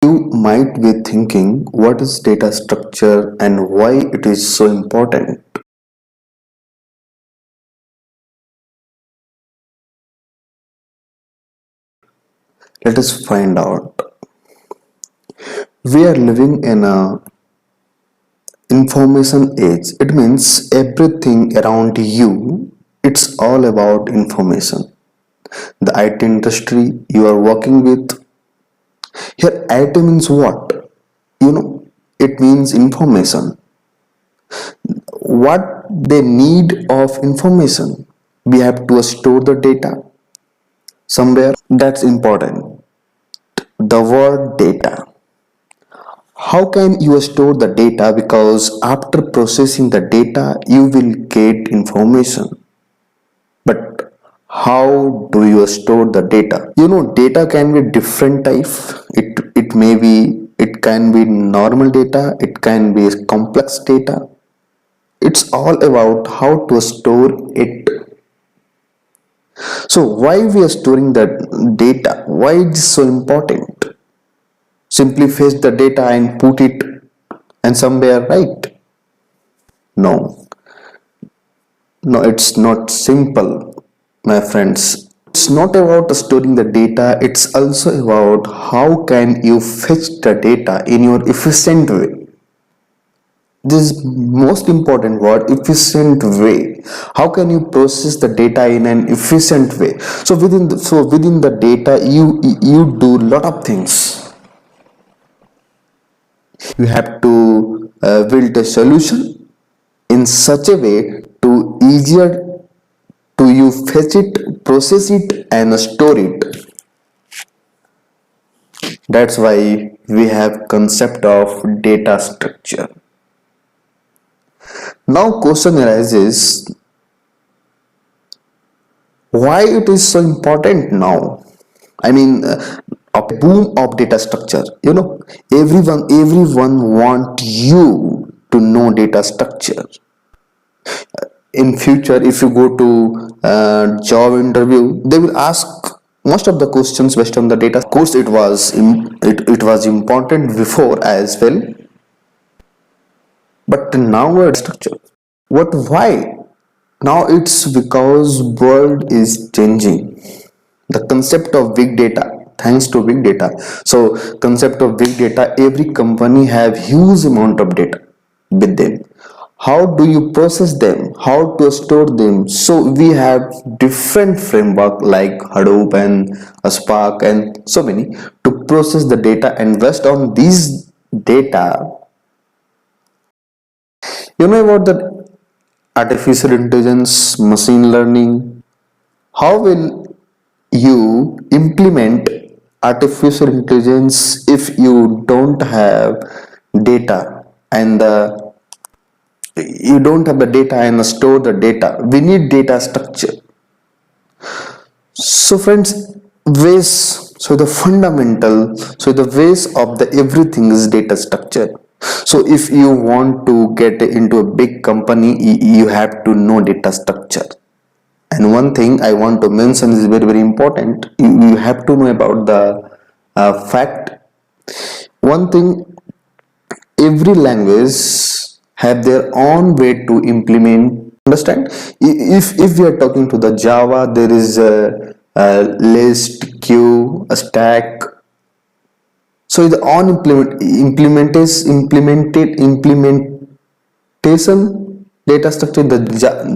You might be thinking, what is data structure and why it is so important? Let us find out. We are living in a information age. It means everything around you, it's all about information. The IT industry you are working with, here IT means what? It means information. What they need of information. We have to store the data somewhere. That's important. The word data. How can you store the data? Because after processing the data, you will get information. But how do you store the data? Data can be different type. It can be normal data. It can be complex data. It's all about how to store it. So why we are storing the data? Why it is so important? Simply fetch the data and put it and somewhere, right? No, no, it's not simple, my friends. It's not about storing the data, it's also about how can you fetch the data in your efficient way. This most important word, efficient way. How can you process the data in an efficient way? So within the data, you do lot of things. You have to build a solution in such a way to easier to you fetch it, process it and store it. That's why we have concept of data structure. Now question arises, why it is so important now? I mean, a boom of data structure. Everyone want you to know data structure. In future, if you go to job interview, they will ask most of the questions based on the data. Of course it was important before as well, but now it's structure. Why now? It's because world is changing. The concept of big data, thanks to big data. So concept of big data, every company have huge amount of data with them. How do you process them? How to store them? So we have different framework like Hadoop and Spark and so many to process the data, and based on these data, about the artificial intelligence, machine learning. How will you implement artificial intelligence if you don't have data and the data and store the data? We need data structure. So friends, ways, so the fundamental, so the ways of the everything is data structure. So if you want to get into a big company, you have to know data structure. And one thing I want to mention is very very important. You have to know about the fact. One thing, every language have their own way to implement. Understand? If we are talking to the Java, there is a list, queue, a stack. So the on implementation data structure in the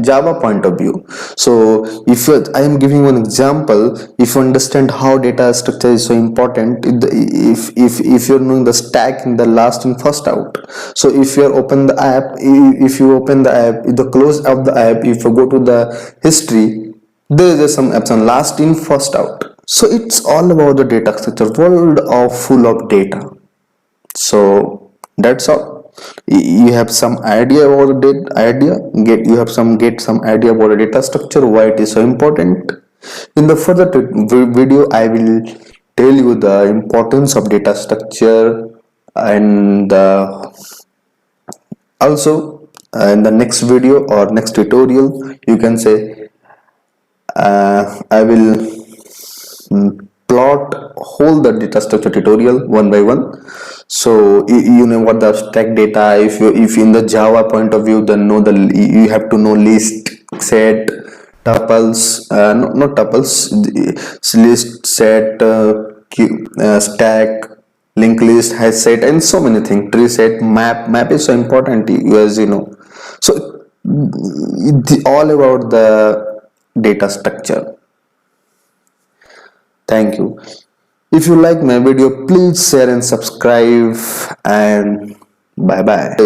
Java point of view. So if I am giving one example, if you understand how data structure is so important, if you're knowing the stack in the last in first out. So if you open the app, if you open the app, the close of the app, if you go to the history, there is some apps on last in first out. So it's all about the data structure, world of full of data. So that's all. You have some idea about the idea, get some idea about the data structure, why it is so important. In the further video, I will tell you the importance of data structure, and also in the next video or next tutorial, you can say I will plot whole the data structure tutorial one by one. So you know what the abstract data. If in the Java point of view, then know the you have to know list, set, tuples, not tuples, list, set, stack, linked list, hash set, and so many things. Tree set, map is so important, as you know. So it's all about the data structure. Thank you. If you like my video, please share and subscribe, and bye bye.